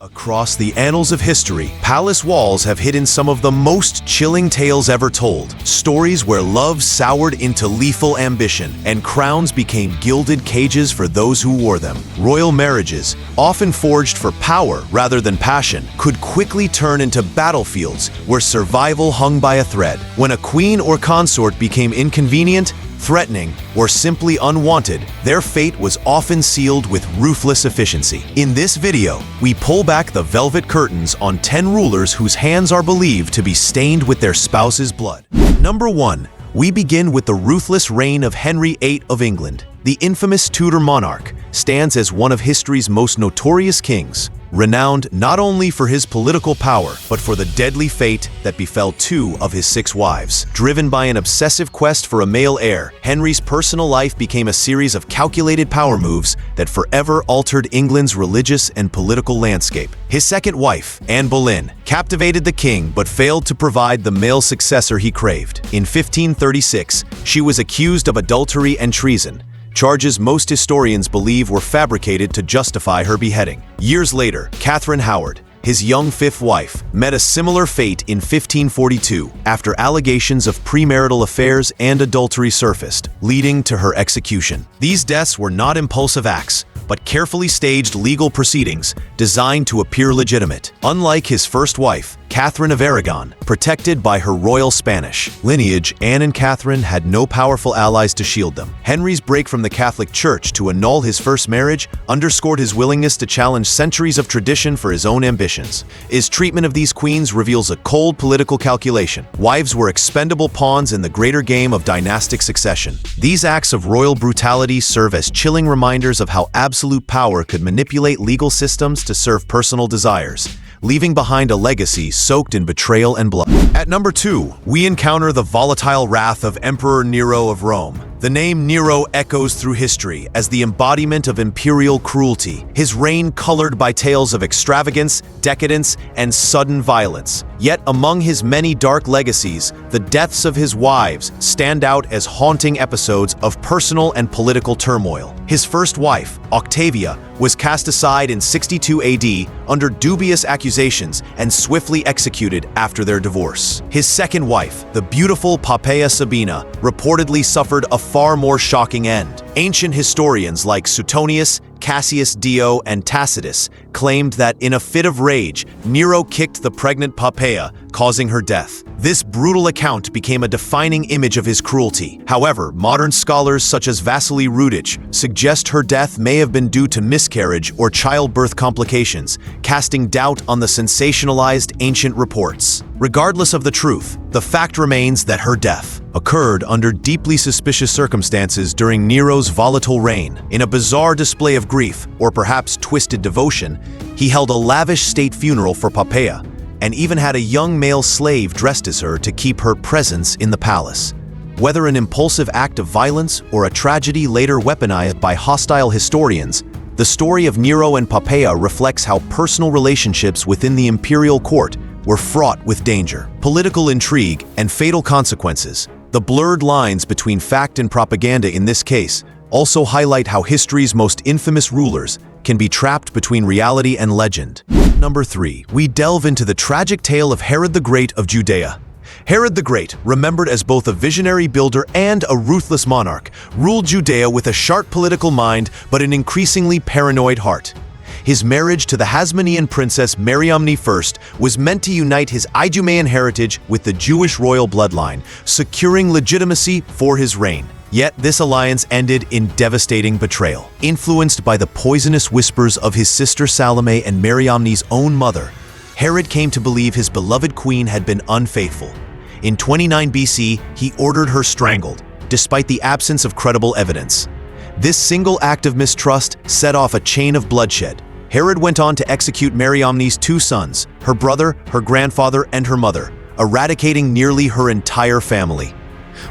Across the annals of history, palace walls have hidden some of the most chilling tales ever told. Stories where love soured into lethal ambition, and crowns became gilded cages for those who wore them. Royal marriages, often forged for power rather than passion, could quickly turn into battlefields where survival hung by a thread. When a queen or consort became inconvenient, threatening, or simply unwanted, their fate was often sealed with ruthless efficiency. In this video, we pull back the velvet curtains on 10 rulers whose hands are believed to be stained with their spouse's blood. Number 1. We begin with the ruthless reign of Henry VIII of England. The infamous Tudor monarch stands as one of history's most notorious kings, renowned not only for his political power, but for the deadly fate that befell 2 of his 6 wives. Driven by an obsessive quest for a male heir, Henry's personal life became a series of calculated power moves that forever altered England's religious and political landscape. His second wife, Anne Boleyn, captivated the king but failed to provide the male successor he craved. In 1536, she was accused of adultery and treason, charges most historians believe were fabricated to justify her beheading. Years later, Catherine Howard, his young 5th wife, met a similar fate in 1542 after allegations of premarital affairs and adultery surfaced, leading to her execution. These deaths were not impulsive acts, but carefully staged legal proceedings designed to appear legitimate. Unlike his first wife, Catherine of Aragon, protected by her royal Spanish lineage, Anne and Catherine had no powerful allies to shield them. Henry's break from the Catholic Church to annul his first marriage underscored his willingness to challenge centuries of tradition for his own ambitions. His treatment of these queens reveals a cold political calculation. Wives were expendable pawns in the greater game of dynastic succession. These acts of royal brutality serve as chilling reminders of how absolute power could manipulate legal systems to serve personal desires, leaving behind a legacy soaked in betrayal and blood. At number 2, we encounter the volatile wrath of Emperor Nero of Rome. The name Nero echoes through history as the embodiment of imperial cruelty, his reign colored by tales of extravagance, decadence, and sudden violence. Yet among his many dark legacies, the deaths of his wives stand out as haunting episodes of personal and political turmoil. His first wife, Octavia, was cast aside in 62 AD under dubious accusations and swiftly executed after their divorce. His second wife, the beautiful Poppaea Sabina, reportedly suffered a far more shocking end. Ancient historians like Suetonius, Cassius Dio, and Tacitus claimed that in a fit of rage, Nero kicked the pregnant Poppaea, causing her death. This brutal account became a defining image of his cruelty. However, modern scholars such as Vasily Rudich suggest her death may have been due to miscarriage or childbirth complications, casting doubt on the sensationalized ancient reports. Regardless of the truth, the fact remains that her death occurred under deeply suspicious circumstances during Nero's volatile reign. In a bizarre display of grief, or perhaps twisted devotion, he held a lavish state funeral for Poppaea, and even had a young male slave dressed as her to keep her presence in the palace. Whether an impulsive act of violence or a tragedy later weaponized by hostile historians, the story of Nero and Poppaea reflects how personal relationships within the imperial court were fraught with danger, political intrigue, and fatal consequences. The blurred lines between fact and propaganda in this case also highlight how history's most infamous rulers can be trapped between reality and legend. Number 3. We delve into the tragic tale of Herod the Great of Judea. Herod the Great, remembered as both a visionary builder and a ruthless monarch, ruled Judea with a sharp political mind but an increasingly paranoid heart. His marriage to the Hasmonean princess Mariamne I was meant to unite his Idumean heritage with the Jewish royal bloodline, securing legitimacy for his reign. Yet this alliance ended in devastating betrayal. Influenced by the poisonous whispers of his sister Salome and Mariamne's own mother, Herod came to believe his beloved queen had been unfaithful. In 29 BC, he ordered her strangled, despite the absence of credible evidence. This single act of mistrust set off a chain of bloodshed. Herod went on to execute Mariamne's 2 sons, her brother, her grandfather, and her mother, eradicating nearly her entire family.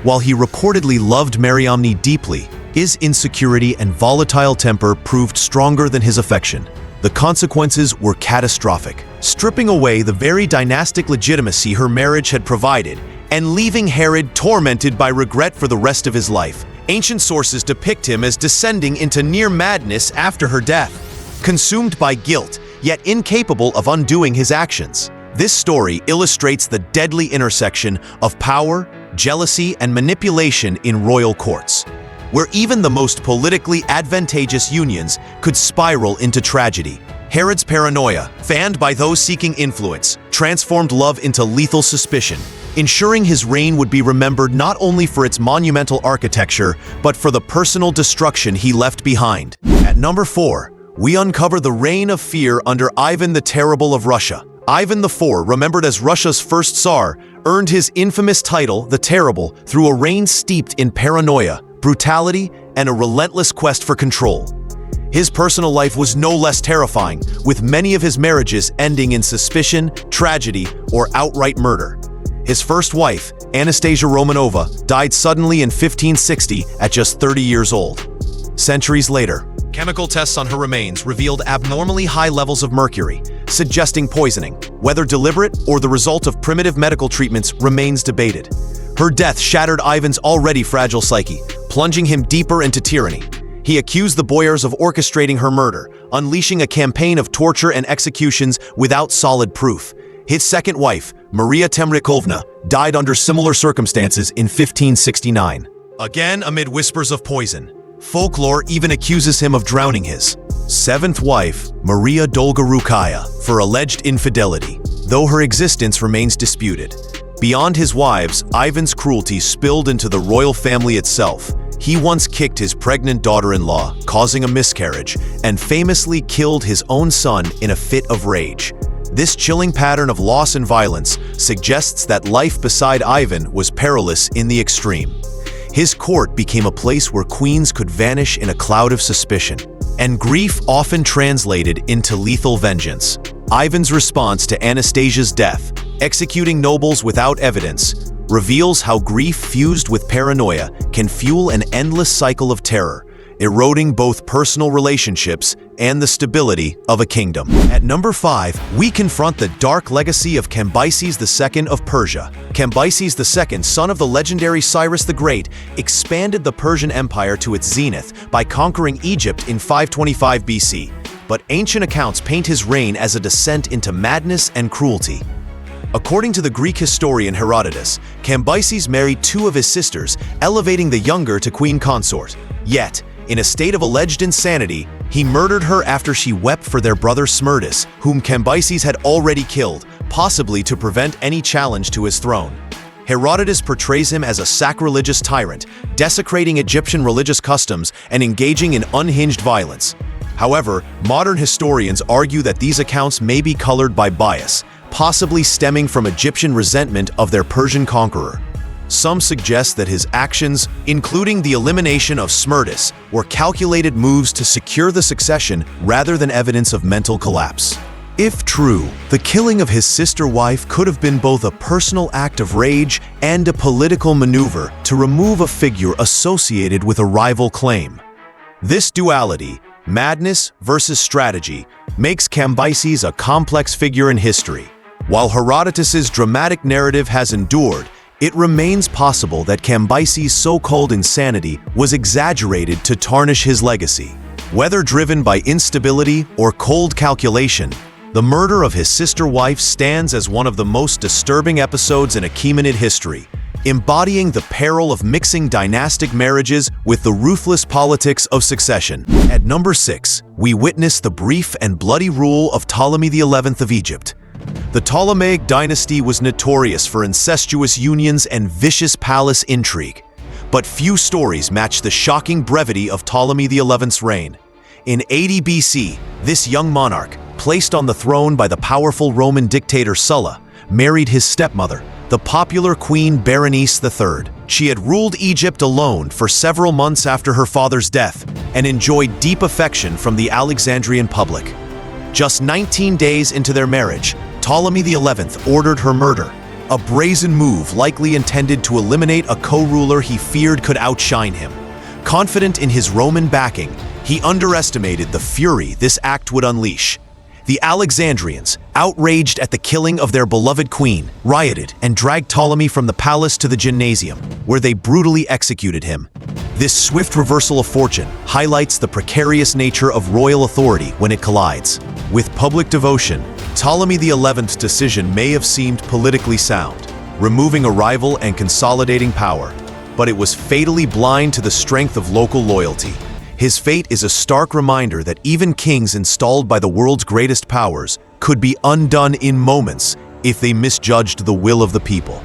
While he reportedly loved Mariamne deeply, his insecurity and volatile temper proved stronger than his affection. The consequences were catastrophic, stripping away the very dynastic legitimacy her marriage had provided and leaving Herod tormented by regret for the rest of his life. Ancient sources depict him as descending into near madness after her death. Consumed by guilt, yet incapable of undoing his actions. This story illustrates the deadly intersection of power, jealousy, and manipulation in royal courts, where even the most politically advantageous unions could spiral into tragedy. Herod's paranoia, fanned by those seeking influence, transformed love into lethal suspicion, ensuring his reign would be remembered not only for its monumental architecture, but for the personal destruction he left behind. At number 4, we uncover the reign of fear under Ivan the Terrible of Russia. Ivan IV, remembered as Russia's first Tsar, earned his infamous title, the Terrible, through a reign steeped in paranoia, brutality, and a relentless quest for control. His personal life was no less terrifying, with many of his marriages ending in suspicion, tragedy, or outright murder. His first wife, Anastasia Romanova, died suddenly in 1560 at just 30 years old. Centuries later, chemical tests on her remains revealed abnormally high levels of mercury, suggesting poisoning. Whether deliberate or the result of primitive medical treatments remains debated. Her death shattered Ivan's already fragile psyche, plunging him deeper into tyranny. He accused the boyars of orchestrating her murder, unleashing a campaign of torture and executions without solid proof. His second wife, Maria Temrykovna, died under similar circumstances in 1569. Again, amid whispers of poison, folklore even accuses him of drowning his seventh wife, Maria Dolgorukaya, for alleged infidelity, though her existence remains disputed. Beyond his wives, Ivan's cruelty spilled into the royal family itself. He once kicked his pregnant daughter-in-law, causing a miscarriage, and famously killed his own son in a fit of rage. This chilling pattern of loss and violence suggests that life beside Ivan was perilous in the extreme. His court became a place where queens could vanish in a cloud of suspicion, and grief often translated into lethal vengeance. Ivan's response to Anastasia's death, executing nobles without evidence, reveals how grief fused with paranoia can fuel an endless cycle of terror, eroding both personal relationships and the stability of a kingdom. At number 5, we confront the dark legacy of Cambyses II of Persia. Cambyses II, son of the legendary Cyrus the Great, expanded the Persian Empire to its zenith by conquering Egypt in 525 BC. But ancient accounts paint his reign as a descent into madness and cruelty. According to the Greek historian Herodotus, Cambyses married 2 of his sisters, elevating the younger to queen consort. Yet, in a state of alleged insanity, he murdered her after she wept for their brother Smerdis, whom Cambyses had already killed, possibly to prevent any challenge to his throne. Herodotus portrays him as a sacrilegious tyrant, desecrating Egyptian religious customs and engaging in unhinged violence. However, modern historians argue that these accounts may be colored by bias, possibly stemming from Egyptian resentment of their Persian conqueror. Some suggest that his actions, including the elimination of Smerdis, were calculated moves to secure the succession rather than evidence of mental collapse. If true, the killing of his sister wife could have been both a personal act of rage and a political maneuver to remove a figure associated with a rival claim. This duality, madness versus strategy, makes Cambyses a complex figure in history. While Herodotus's dramatic narrative has endured, it remains possible that Cambyses' so-called insanity was exaggerated to tarnish his legacy. Whether driven by instability or cold calculation, the murder of his sister wife stands as one of the most disturbing episodes in Achaemenid history, embodying the peril of mixing dynastic marriages with the ruthless politics of succession. At number 6, we witness the brief and bloody rule of Ptolemy XI of Egypt. The Ptolemaic dynasty was notorious for incestuous unions and vicious palace intrigue, but few stories match the shocking brevity of Ptolemy XI's reign. In 80 BC, this young monarch, placed on the throne by the powerful Roman dictator Sulla, married his stepmother, the popular Queen Berenice III. She had ruled Egypt alone for several months after her father's death and enjoyed deep affection from the Alexandrian public. Just 19 days into their marriage, Ptolemy XI ordered her murder, a brazen move likely intended to eliminate a co-ruler he feared could outshine him. Confident in his Roman backing, he underestimated the fury this act would unleash. The Alexandrians, outraged at the killing of their beloved queen, rioted and dragged Ptolemy from the palace to the gymnasium, where they brutally executed him. This swift reversal of fortune highlights the precarious nature of royal authority when it collides. With public devotion, Ptolemy XI's decision may have seemed politically sound, removing a rival and consolidating power, but it was fatally blind to the strength of local loyalty. His fate is a stark reminder that even kings installed by the world's greatest powers could be undone in moments if they misjudged the will of the people.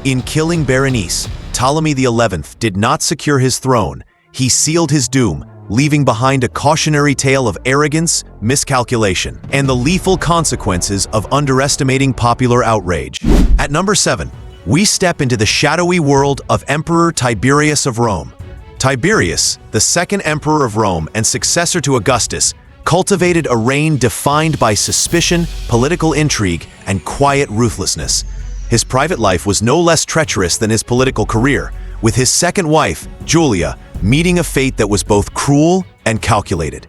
In killing Berenice, Ptolemy XI did not secure his throne. He sealed his doom, leaving behind a cautionary tale of arrogance, miscalculation, and the lethal consequences of underestimating popular outrage. At number 7, we step into the shadowy world of Emperor Tiberius of Rome. Tiberius, the second emperor of Rome and successor to Augustus, cultivated a reign defined by suspicion, political intrigue, and quiet ruthlessness. His private life was no less treacherous than his political career, with his second wife, Julia, meeting a fate that was both cruel and calculated.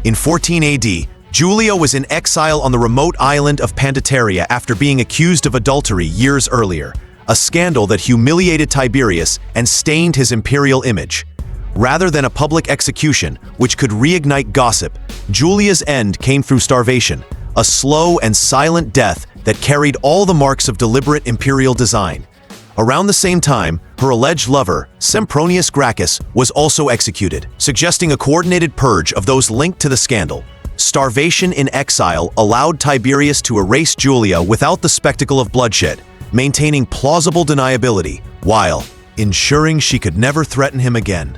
In 14 AD, Julia was in exile on the remote island of Pandateria after being accused of adultery years earlier, a scandal that humiliated Tiberius and stained his imperial image. Rather than a public execution, which could reignite gossip, Julia's end came through starvation, a slow and silent death that carried all the marks of deliberate imperial design. Around the same time, her alleged lover, Sempronius Gracchus, was also executed, suggesting a coordinated purge of those linked to the scandal. Starvation in exile allowed Tiberius to erase Julia without the spectacle of bloodshed, maintaining plausible deniability, while ensuring she could never threaten him again.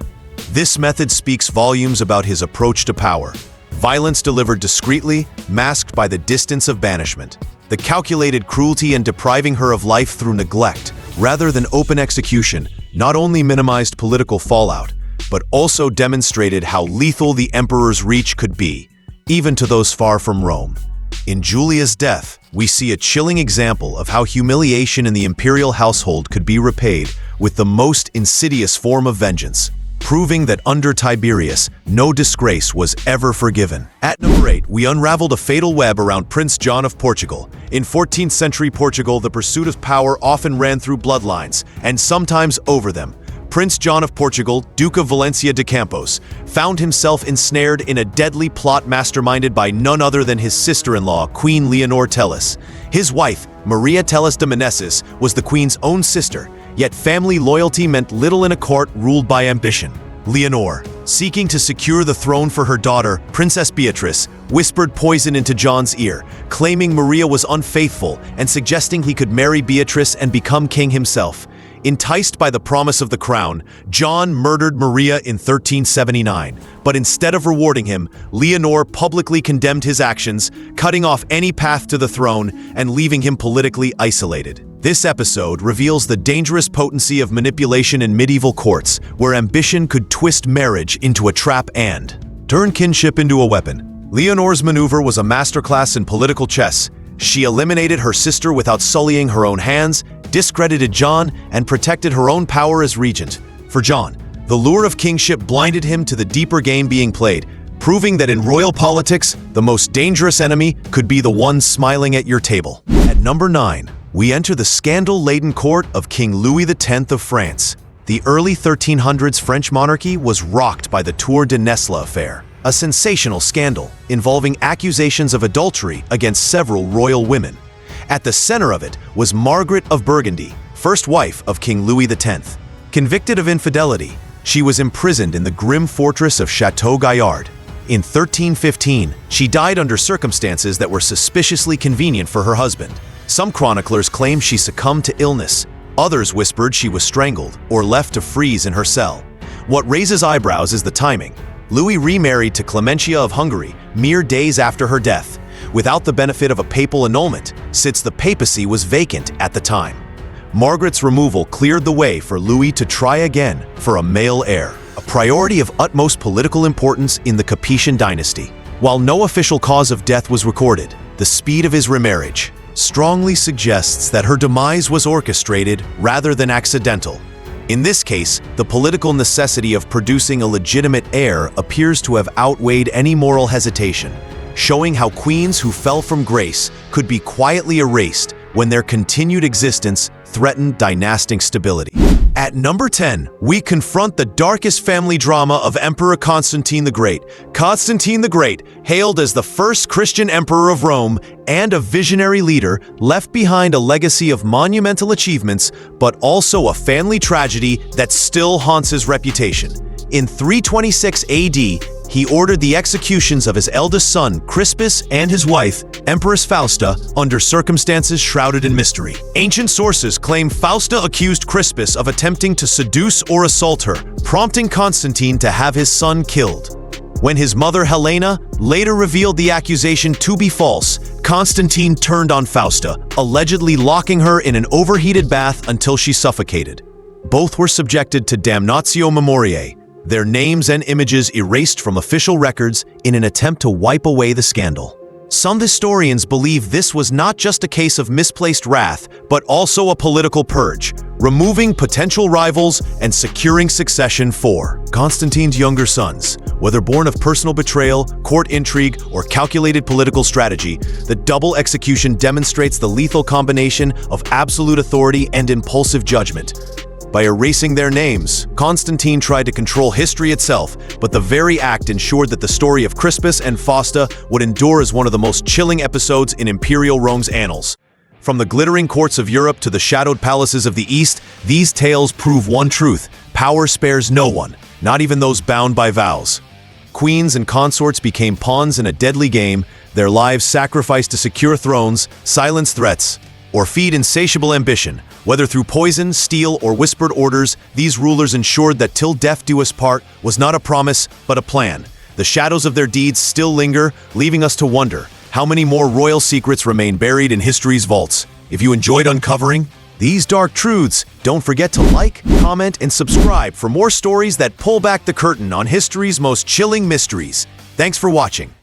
This method speaks volumes about his approach to power. Violence delivered discreetly, masked by the distance of banishment. The calculated cruelty in depriving her of life through neglect, rather than open execution, not only minimized political fallout, but also demonstrated how lethal the emperor's reach could be, even to those far from Rome. In Julia's death, we see a chilling example of how humiliation in the imperial household could be repaid with the most insidious form of vengeance, proving that under Tiberius, no disgrace was ever forgiven. At number 8, we unraveled a fatal web around Prince John of Portugal. In 14th century Portugal, the pursuit of power often ran through bloodlines, and sometimes over them. Prince John of Portugal, Duke of Valencia de Campos, found himself ensnared in a deadly plot masterminded by none other than his sister-in-law, Queen Leonor Teles. His wife, Maria Teles de Meneses, was the queen's own sister, yet family loyalty meant little in a court ruled by ambition. Leonor, seeking to secure the throne for her daughter, Princess Beatrice, whispered poison into John's ear, claiming Maria was unfaithful and suggesting he could marry Beatrice and become king himself. Enticed by the promise of the crown, John murdered Maria in 1379, but instead of rewarding him, Leonor publicly condemned his actions, cutting off any path to the throne and leaving him politically isolated. This episode reveals the dangerous potency of manipulation in medieval courts, where ambition could twist marriage into a trap and turn kinship into a weapon. Leonor's maneuver was a masterclass in political chess. She eliminated her sister without sullying her own hands, discredited John, and protected her own power as regent. For John, the lure of kingship blinded him to the deeper game being played, proving that in royal politics, the most dangerous enemy could be the one smiling at your table. At number 9, we enter the scandal-laden court of King Louis X of France. The early 1300s French monarchy was rocked by the Tour de Nesle affair, a sensational scandal involving accusations of adultery against several royal women. At the center of it was Margaret of Burgundy, first wife of King Louis X. Convicted of infidelity, she was imprisoned in the grim fortress of Chateau Gaillard. In 1315, she died under circumstances that were suspiciously convenient for her husband. Some chroniclers claim she succumbed to illness. Others whispered she was strangled or left to freeze in her cell. What raises eyebrows is the timing. Louis remarried to Clementia of Hungary mere days after her death, without the benefit of a papal annulment, since the papacy was vacant at the time. Margaret's removal cleared the way for Louis to try again for a male heir, a priority of utmost political importance in the Capetian dynasty. While no official cause of death was recorded, the speed of his remarriage strongly suggests that her demise was orchestrated rather than accidental. In this case, the political necessity of producing a legitimate heir appears to have outweighed any moral hesitation, showing how queens who fell from grace could be quietly erased when their continued existence threatened dynastic stability. At number 10, we confront the darkest family drama of Emperor Constantine the Great. Constantine the Great, hailed as the first Christian emperor of Rome and a visionary leader, left behind a legacy of monumental achievements, but also a family tragedy that still haunts his reputation. In 326 AD, he ordered the executions of his eldest son, Crispus, and his wife, Empress Fausta, under circumstances shrouded in mystery. Ancient sources claim Fausta accused Crispus of attempting to seduce or assault her, prompting Constantine to have his son killed. When his mother Helena later revealed the accusation to be false, Constantine turned on Fausta, allegedly locking her in an overheated bath until she suffocated. Both were subjected to damnatio memoriae, their names and images erased from official records in an attempt to wipe away the scandal. Some historians believe this was not just a case of misplaced wrath, but also a political purge, removing potential rivals and securing succession for Constantine's younger sons. Whether born of personal betrayal, court intrigue, or calculated political strategy, the double execution demonstrates the lethal combination of absolute authority and impulsive judgment. By erasing their names, Constantine tried to control history itself, but the very act ensured that the story of Crispus and Fausta would endure as one of the most chilling episodes in Imperial Rome's annals. From the glittering courts of Europe to the shadowed palaces of the East, these tales prove one truth: power spares no one, not even those bound by vows. Queens and consorts became pawns in a deadly game, their lives sacrificed to secure thrones, silence threats, or feed insatiable ambition. Whether through poison, steel, or whispered orders, these rulers ensured that till death do us part was not a promise, but a plan. The shadows of their deeds still linger, leaving us to wonder how many more royal secrets remain buried in history's vaults. If you enjoyed uncovering these dark truths, don't forget to like, comment, and subscribe for more stories that pull back the curtain on history's most chilling mysteries. Thanks for watching.